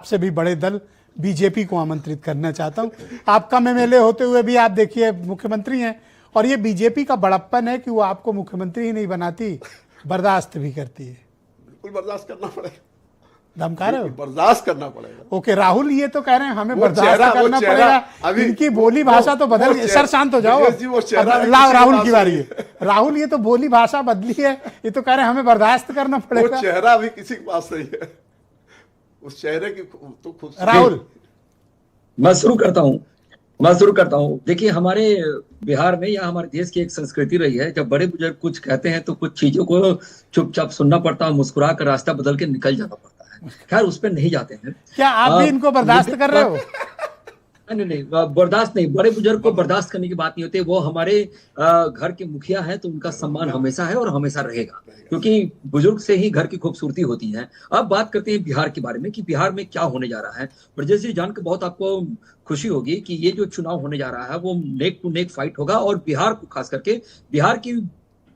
से भी बड़े दल बीजेपी को आमंत्रित करना चाहता हूं। आपका एमएलए होते हुए भी आप देखिए मुख्यमंत्री हैं, और ये बीजेपी का बड़प्पन है कि वो आपको मुख्यमंत्री ही नहीं बनाती, बर्दाश्त भी करती है। बिल्कुल बर्दाश्त करना पड़ेगा। धमका रहे हो? बर्दाश्त करना पड़ेगा। ओके, राहुल ये तो कह रहे हैं हमें बर्दाश्त करना पड़ेगा। इनकी बोली भाषा तो बदल गई। सर शांत हो जाओ, राहुल की बारी है। राहुल ये तो बोली भाषा बदली है, ये तो कह रहे हैं हमें बर्दाश्त करना पड़ेगा। वो चेहरा अभी किसी के पास नहीं है, उस चेहरे की तो खुद। राहुल, मैं शुरू करता हूं। देखिए, हमारे बिहार में या हमारे देश की एक संस्कृति रही है, जब बड़े बुजुर्ग कुछ कहते हैं तो कुछ चीजों को चुपचाप सुनना पड़ता है, मुस्कुरा कर रास्ता बदल के निकल जाना पड़ता है। खैर, उस पर नहीं जाते हैं। क्या आप भी इनको बर्दाश्त कर रहे हो? नहीं, बर्दाश्त नहीं। बड़े बुजुर्ग को बर्दाश्त करने की बात नहीं होती। वो हमारे घर के मुखिया हैं, तो उनका सम्मान हमेशा है और हमेशा रहेगा, क्योंकि बुजुर्ग से ही घर की खूबसूरती होती है। अब बात करते हैं बिहार के बारे में कि बिहार में क्या होने जा रहा है। ब्रजेश जी, जानकर बहुत आपको खुशी होगी कि ये जो चुनाव होने जा रहा है वो नेक टू नेक फाइट होगा, और बिहार को खास करके बिहार की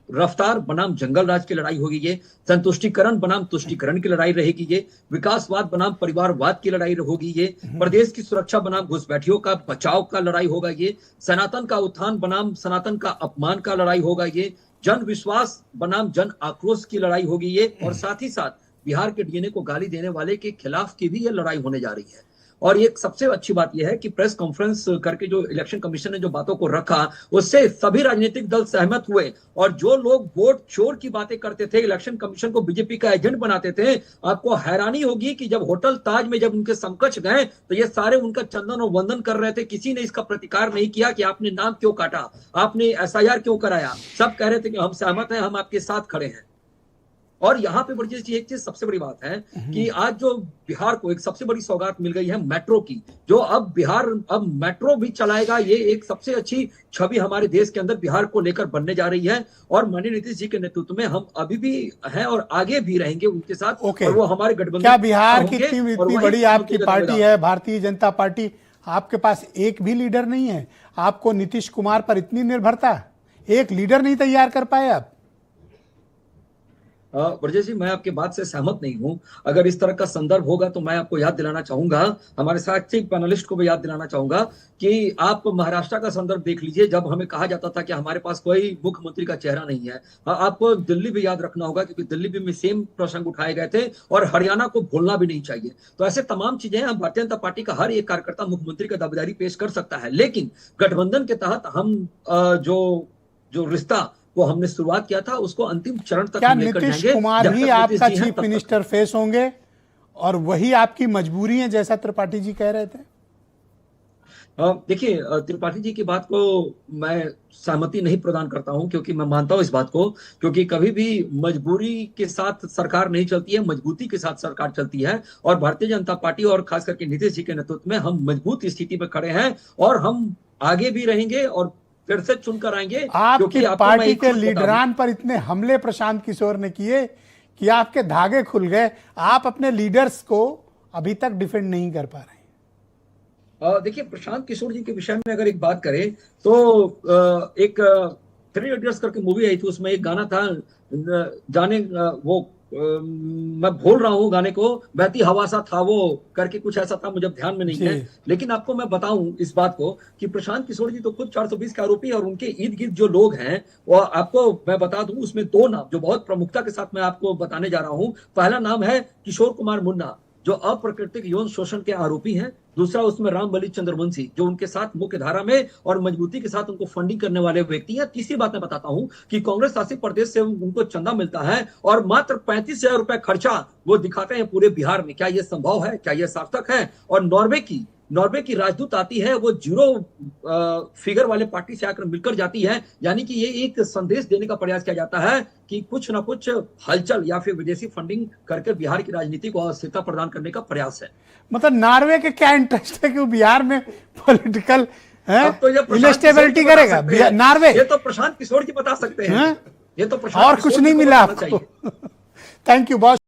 रफ्तार बनाम जंगल राज की लड़ाई होगी, ये संतुष्टिकरण बनाम तुष्टिकरण की लड़ाई रहेगी, ये विकासवाद बनाम परिवारवाद की लड़ाई होगी, ये प्रदेश की सुरक्षा बनाम घुसपैठियों का बचाव का लड़ाई होगा, ये सनातन का उत्थान बनाम सनातन का अपमान का लड़ाई होगा, ये जन विश्वास बनाम जन आक्रोश की लड़ाई होगी, ये और साथ ही साथ बिहार के डीएनए को गाली देने वाले के खिलाफ की भी ये लड़ाई होने जा रही है। और ये सबसे अच्छी बात यह है कि प्रेस कॉन्फ्रेंस करके जो इलेक्शन कमीशन ने जो बातों को रखा, उससे सभी राजनीतिक दल सहमत हुए। और जो लोग वोट चोर की बातें करते थे, इलेक्शन कमीशन को बीजेपी का एजेंट बनाते थे, आपको हैरानी होगी कि जब होटल ताज में जब उनके समकक्ष गए तो ये सारे उनका चंदन और वंदन कर रहे थे। किसी ने इसका प्रतिकार नहीं किया कि आपने नाम क्यों काटा, आपने एसआईआर क्यों कराया। सब कह रहे थे कि हम सहमत हैं, हम आपके साथ खड़े हैं। और यहाँ पे ब्रजेश जी, एक चीज सबसे बड़ी बात है कि आज जो बिहार को एक सबसे बड़ी सौगात मिल गई है मेट्रो की, जो अब बिहार अब मेट्रो भी चलाएगा। ये एक सबसे अच्छी छवि हमारे देश के अंदर बिहार को लेकर बनने जा रही है, और माननीय नीतीश जी के नेतृत्व में हम अभी भी हैं और आगे भी रहेंगे उनके साथ। और वो हमारे गठबंधन। क्या बिहार की इतनी बड़ी आपकी पार्टी है भारतीय जनता पार्टी, आपके पास एक भी लीडर नहीं है? आपको नीतीश कुमार पर इतनी निर्भरता, एक लीडर नहीं तैयार कर पाए आप? ब्रजेश जी, मैं आपके बात से सहमत नहीं हूं। अगर इस तरह का संदर्भ होगा तो मैं आपको याद दिलाना चाहूंगा, हमारे साथी पैनलिस्ट को भी याद दिलाना चाहूंगा कि आप महाराष्ट्र का संदर्भ देख लीजिए, जब हमें कहा जाता था कि हमारे पास कोई मुख्यमंत्री का चेहरा नहीं है। आपको दिल्ली भी याद रखना होगा, क्योंकि दिल्ली में सेम प्रसंग उठाए गए थे, और हरियाणा को भूलना भी नहीं चाहिए। तो ऐसे तमाम चीजें हम भारतीय जनता पार्टी का हर एक कार्यकर्ता मुख्यमंत्री का दावेदारी पेश कर सकता है, लेकिन गठबंधन के तहत हम जो रिश्ता वो हमने शुरुआत किया था, उसको अंतिम चरण तक हम लेकर जाएंगे। नीतीश कुमार ही आपका चीफ मिनिस्टर फेस होंगे, और वही आपकी मजबूरी है, जैसा त्रिपाठी जी कह रहे थे? देखिए, त्रिपाठी जी की बात को मैं सहमति नहीं प्रदान करता हूं, क्योंकि मैं मानता हूं इस बात को, क्योंकि कभी भी मजबूरी के साथ सरकार नहीं चलती है, मजबूती के साथ सरकार चलती है। और भारतीय जनता पार्टी और खास करके नीतीश जी के नेतृत्व में हम मजबूत स्थिति पर खड़े हैं, और हम आगे भी रहेंगे और फिर से चुनकर आएंगे। आपकी पार्टी के लीडरान पर इतने हमले प्रशांत किशोर ने किए कि आपके धागे खुल गए। आप अपने लीडर्स को अभी तक डिफेंड नहीं कर पा रहे। देखिए, प्रशांत किशोर जी के विषय में अगर एक बात करें तो एक 3 इडियट्स करके मूवी आई थी, उसमें एक गाना था, जाने वो मैं भूल रहा हूँ गाने को, बहती हवा सा था वो करके कुछ ऐसा था, मुझे ध्यान में नहीं है। लेकिन आपको मैं बताऊं इस बात को कि प्रशांत किशोर जी तो खुद 420 के आरोपी है, और उनके इर्द गिर्द जो लोग हैं वो आपको मैं बता दूं, उसमें 2 नाम जो बहुत प्रमुखता के साथ मैं आपको बताने जा रहा हूं। पहला नाम है किशोर कुमार मुन्ना, जो अप्राकृतिक यौन शोषण के आरोपी हैं। दूसरा उसमें रामबली चंद्रवंशी, जो उनके साथ मुख्य धारा में और मजबूती के साथ उनको फंडिंग करने वाले व्यक्ति हैं। तीसरी बात मैं बताता हूं कि कांग्रेस शासित प्रदेश से उनको चंदा मिलता है, और मात्र 35,000 रुपए खर्चा वो दिखाते हैं पूरे बिहार में। क्या ये संभव है? क्या ये सार्थक है? और नॉर्वे की राजदूत आती है, वो 0 फिगर वाले पार्टी से आकर मिलकर जाती है। यानी कि ये एक संदेश देने का प्रयास किया जाता है कि कुछ ना कुछ हलचल या फिर विदेशी फंडिंग करके बिहार की राजनीति को अस्थिरता प्रदान करने का प्रयास है। मतलब नॉर्वे के क्या इंटरेस्ट है कि बिहार में पॉलिटिकल इनस्टेबिलिटी करेगा नॉर्वे? ये तो प्रशांत किशोर जी बता सकते हैं। ये तो और कुछ नहीं मिला आपको। Thank you boss.